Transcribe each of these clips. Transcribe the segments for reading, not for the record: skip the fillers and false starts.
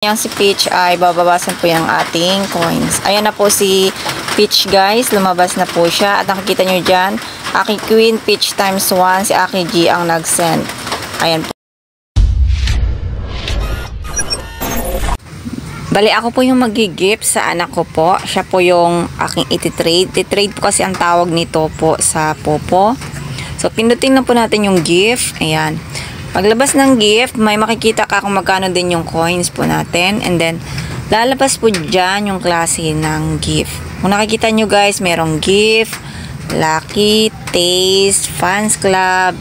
Yang si Peach ay babawasan po yung ating coins. Ayan na po si Peach guys. Lumabas na po siya. At nakikita nyo dyan, Aki Queen Peach times 1. Si Aki G ang nag-send. Ayan po. Bali ako po yung mag-gift sa anak ko po. Siya po yung aking iti-trade. I-trade po kasi ang tawag nito po sa Popo. So pindutin lang po natin yung gift. Ayan. Paglabas ng gift, may makikita ka kung magkano din yung coins po natin. And then, lalabas po dyan yung klase ng gift. Kung nakikita nyo guys, merong gift, lucky, taste, fans club,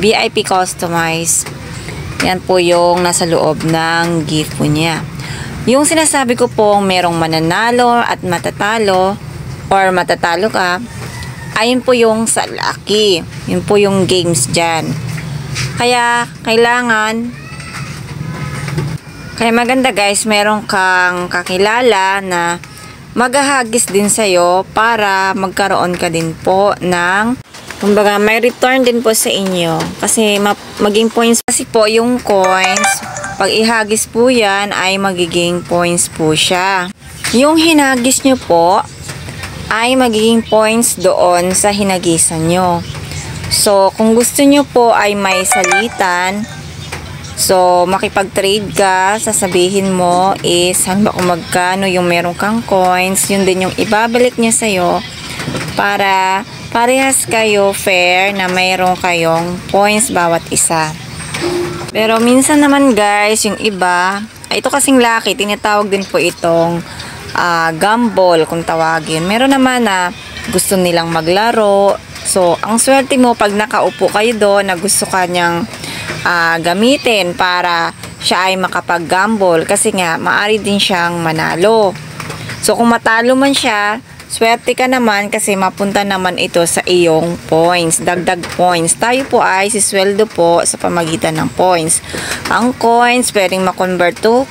VIP customize. Yan po yung nasa loob ng gift po niya. Yung sinasabi ko po, merong mananalo at matatalo, or matatalo ka, ayun po yung sa lucky. Yun po yung games dyan. Kaya maganda guys, meron kang kakilala na maghahagis din sa'yo para magkaroon ka din po ng, kumbaga may return din po sa inyo. Kasi maging points kasi po yung coins, pag ihagis po yan ay magiging points po siya. Yung hinagis nyo po ay magiging points doon sa hinagisan nyo. So, kung gusto nyo po ay may salitan, so, makipag-trade ka, sasabihin mo is, halimbawa kung magkano yung meron kang coins, yun din yung ibabalik niya sa'yo para parehas kayo fair na mayroon kayong points bawat isa. Pero minsan naman guys, yung iba, ito kasing lucky, tinatawag din po itong gamble kung tawagin. Meron naman na gusto nilang maglaro. So, ang swerte mo pag nakaupo kayo doon na gusto ka niyang gamitin para siya ay makapag-gamble. Kasi nga, maaari din siyang manalo. So, kung matalo man siya, swerte ka naman kasi mapunta naman ito sa iyong points. Dagdag points. Tayo po ay sisweldo po sa pamagitan ng points. Ang coins, pwedeng ma-convert to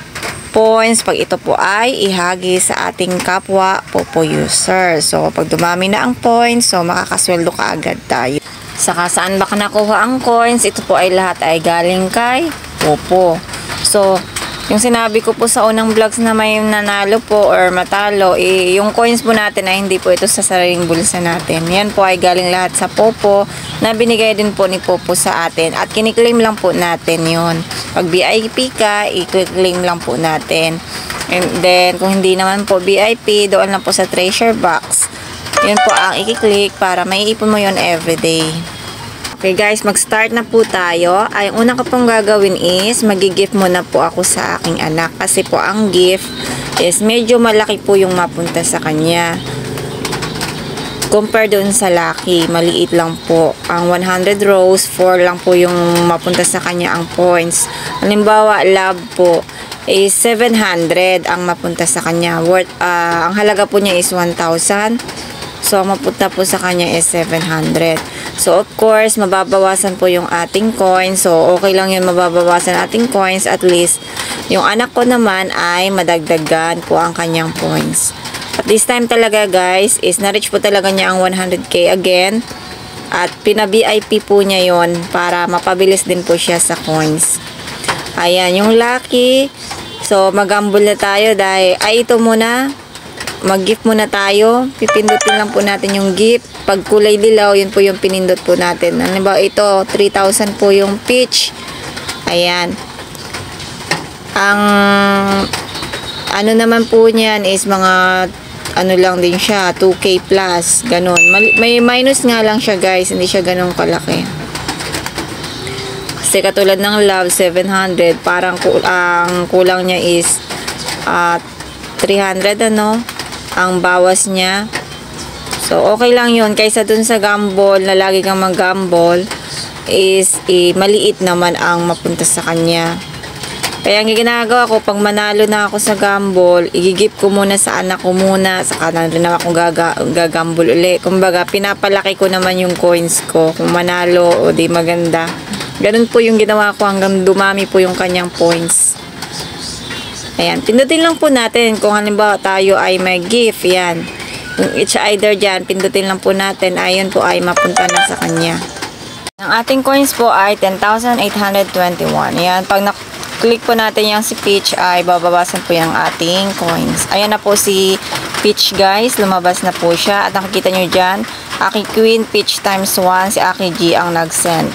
points pag ito po ay ihagi sa ating kapwa Popo user. So, pag dumami na ang points, so makakasweldo ka agad tayo. Saka saan ba ka nakuha ang coins? Ito po ay lahat ay galing kay Popo. So, yung sinabi ko po sa unang vlogs na may nanalo po or matalo, yung coins po natin ay hindi po ito sa sariling bulsa natin. Yan po ay galing lahat sa Popo na binigay din po ni Popo sa atin at kiniklaim lang po natin yun. Pag VIP ka, i-claim lang po natin. And then, kung hindi naman po VIP, doon lang po sa treasure box. Yun po ang i-click para maiipon mo yun everyday. Okay guys, mag-start na po tayo. Ay, una ko pong gagawin is, mag-gift muna po ako sa aking anak. Kasi po ang gift is medyo malaki po yung mapunta sa kanya. Compare doon sa lucky, maliit lang po. Ang 100 rows, 4 lang po yung mapunta sa kanya ang points. Halimbawa, love po is 700 ang mapunta sa kanya. Ang halaga po niya is 1,000. So, ang mapunta po sa kanya is 700. So, of course, mababawasan po yung ating coins. So, okay lang yun, mababawasan ating coins. At least, yung anak ko naman ay madagdagan po ang kanyang points. At this time talaga guys, is na-reach po talaga niya ang 100k again. At pina-VIP po niya yon para mapabilis din po siya sa coins. Ayan, yung lucky. So, mag-gamble na tayo dahil, ito muna. Mag-gift muna tayo. Pipindutin lang po natin yung gift. Pag kulay dilaw, yun po yung pinindot po natin. Ano ba ito? 3,000 po yung peach. Ayan. Ang ano naman po niyan is mga ano lang din siya, 2k plus. Ganon. May minus nga lang siya guys. Hindi siya ganun kalaki. Kasi katulad ng love, 700. Parang ang kulang niya is 300 ano. Ang bawas niya. So, okay lang yun. Kaysa dun sa gamble, na lagi kang mag-gamble, is maliit naman ang mapunta sa kanya. Kaya ang ginagawa ko, pag manalo na ako sa gamble, igigip ko muna sa anak ko muna, saka na rin ako gagamble ulit. Kumbaga, pinapalaki ko naman yung coins ko. Kung manalo, o di maganda. Ganun po yung ginawa ko hanggang dumami po yung kanyang points. Ayan, pindutin lang po natin kung halimbawa tayo ay may gift, yan. Kung it's either dyan, pindutin lang po natin, ayun po ay mapunta na sa kanya. Ang ating coins po ay 10,821. Yan, pag click po natin yung si Peach ay babawasan po yung ating coins. Ayan na po si Peach guys, lumabas na po siya at nakikita nyo dyan, Aki Queen Peach times 1, si Aki G ang nag-send.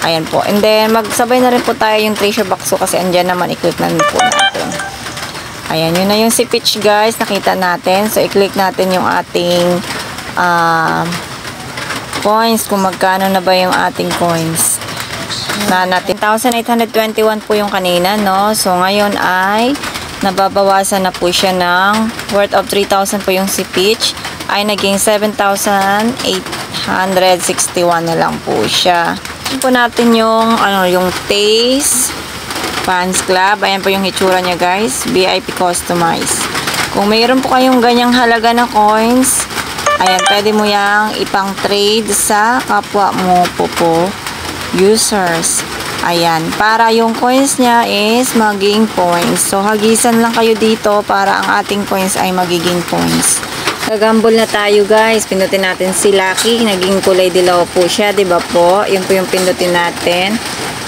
Ayan po. And then magsabay na rin po tayo yung treasure box ko kasi andyan naman, i-click na rin po natin. Ayan, yun na yung si Peach guys, nakita natin. So i-click natin yung ating coins, kung magkano na ba yung ating coins na natin. 1,821 po yung kanina, no? So ngayon ay nababawasan na po siya ng worth of 3,000 po yung si Peach, ay naging 7,861 na lang po siya. Ito po natin yung yung Taste Fans Club. Ayan po yung hitsura niya guys, VIP Customize. Kung mayroon po kayong ganyang halaga na coins, ayan, pwede mo yang ipang trade sa kapwa mo po users. Ayan, para yung coins niya is maging points. So, hagisan lang kayo dito para ang ating coins ay magiging points. Gagambol na tayo guys. Pindutin natin si Lucky. Naging kulay dilaw po siya, diba po? Yun po yung pindutin natin.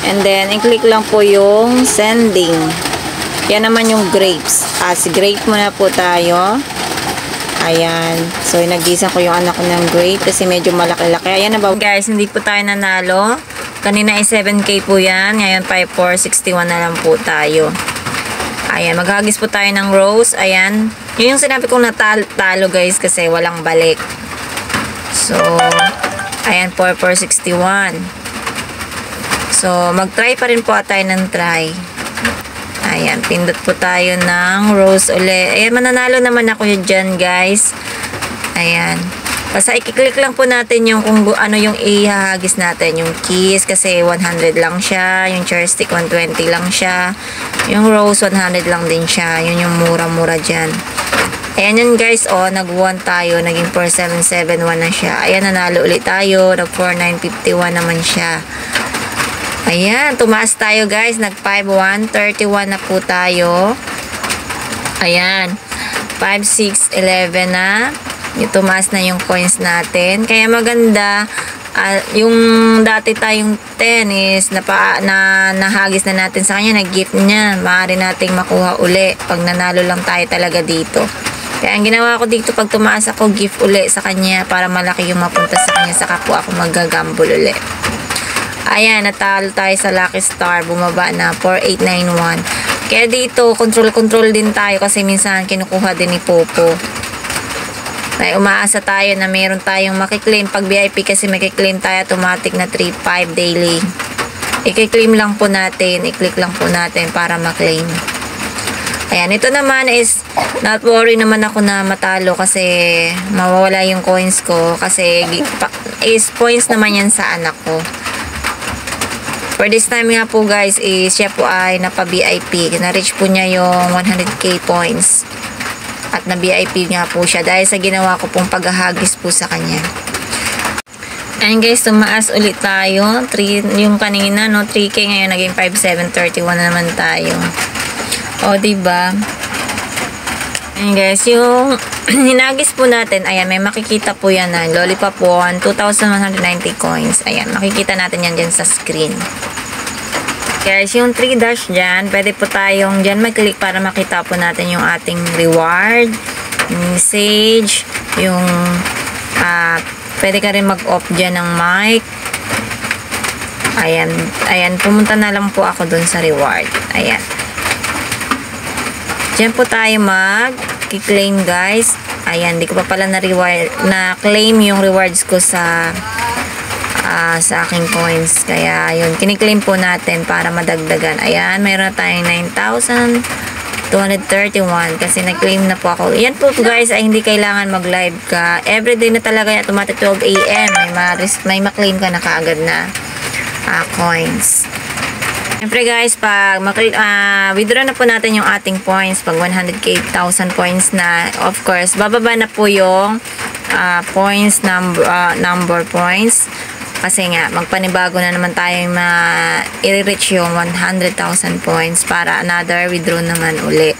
And then, i-click lang po yung sending. Yan naman yung grapes. As grape muna po tayo. Ayan. So, nagisa ko yung anak ko ng grape kasi medyo malaki-laki. Ayan na ba? Guys, hindi po tayo nanalo. Kanina ay 7K po yan. Ngayon 5,461 na lang po tayo. Ayan. Maghagis po tayo ng rose. Ayan. Yun yung sinabi kong natalo guys kasi walang balik. So, ayan. 4,461. So, mag-try pa rin po tayo ng try. Ayan. Pindot po tayo ng rose uli. Ayan. Mananalo naman ako dyan guys. Ayan. Basta i-click lang po natin yung kung ano yung ihahagis natin. Yung keys kasi 100 lang siya. Yung chopstick 120 lang siya. Yung rose 100 lang din siya. Yun yung mura-mura dyan. Ayan yun guys. O, nag-1 tayo. Naging 4771 na siya. Ayan, nanalo ulit tayo. Nag-4951 naman siya. Ayan, tumaas tayo guys. Nag-5131 na po tayo. Ayan. 5611 na. Tumaas na yung coins natin. Kaya maganda, yung dati tayong 10 is nahagis na natin sa kanya, nag-gift niya. Maaari nating makuha uli pag nanalo lang tayo talaga dito. Kaya ang ginawa ko dito, pag tumaas ako, gift uli sa kanya para malaki yung mapunta sa kanya. Saka po ako magagambol uli. Ayan, natalo tayo sa Lucky Star. Bumaba na, 4891. Kaya dito, control din tayo kasi minsan kinukuha din ni Popo. Ay, umaasa tayo na mayroon tayong makiklaim. Pag VIP kasi makiklaim tayo automatic na 3-5 daily. I-claim lang po natin. I-click lang po natin para maklaim. Ayan, ito naman is not worry naman ako na matalo kasi mawawala yung coins ko kasi is points naman yan sa anak ko. For this time nga po guys is siya po ay napa-VIP. Na-reach po niya yung 100k points. At na-VIP nga po siya dahil sa ginawa ko pong paghahagis po sa kanya. And guys, tumaas ulit tayo. Yung kanina, no, 3K ngayon naging 5,731 na naman tayo. O, diba? And guys, yung hinagis po natin, ayan, may makikita po yan na lollipop 1, 2,190 coins. Ayan, makikita natin yan dyan sa screen. Guys, yung 3 dash dyan, pwede po tayong dyan mag-click para makita po natin yung ating reward, yung message, yung pwede ka rin mag-off dyan ng mic. Ayan, ayan, pumunta na lang po ako dun sa reward. Ayan. Dyan po tayo mag-claim guys. Ayan, di ko pa pala na-claim yung rewards ko sa aking coins. Kaya yun, kiniklaim po natin para madagdagan. Ayan, mayroon na tayong 9,231 kasi nag-claim na po ako. Yan po guys ay hindi kailangan mag-live ka. Everyday na talaga yung automatic 12 AM. May ma-claim ka na kaagad na coins. Siyempre guys, pag withdraw na po natin yung ating points, pag 100k, 1,000 points na, of course, bababa na po yung points, number points. Kasi nga, magpanibago na naman tayo i-reach yung 100,000 points para another withdraw naman uli.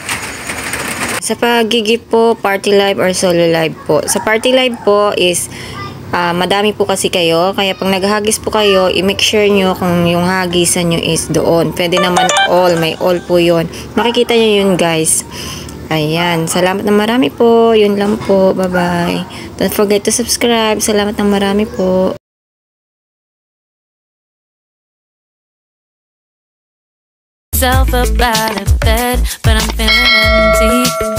Sa pag-gift po, party live or solo live po. Sa party live po is Madami po kasi kayo, kaya pag naghagis po kayo, i-make sure nyo kung yung hagisan nyo is doon. Pwede naman all, may all po yun. Makikita nyo yun guys. Ayan, salamat na marami po. Yun lang po, bye-bye. Don't forget to subscribe. Salamat na marami po. Myself up out of bed, but I'm feeling empty.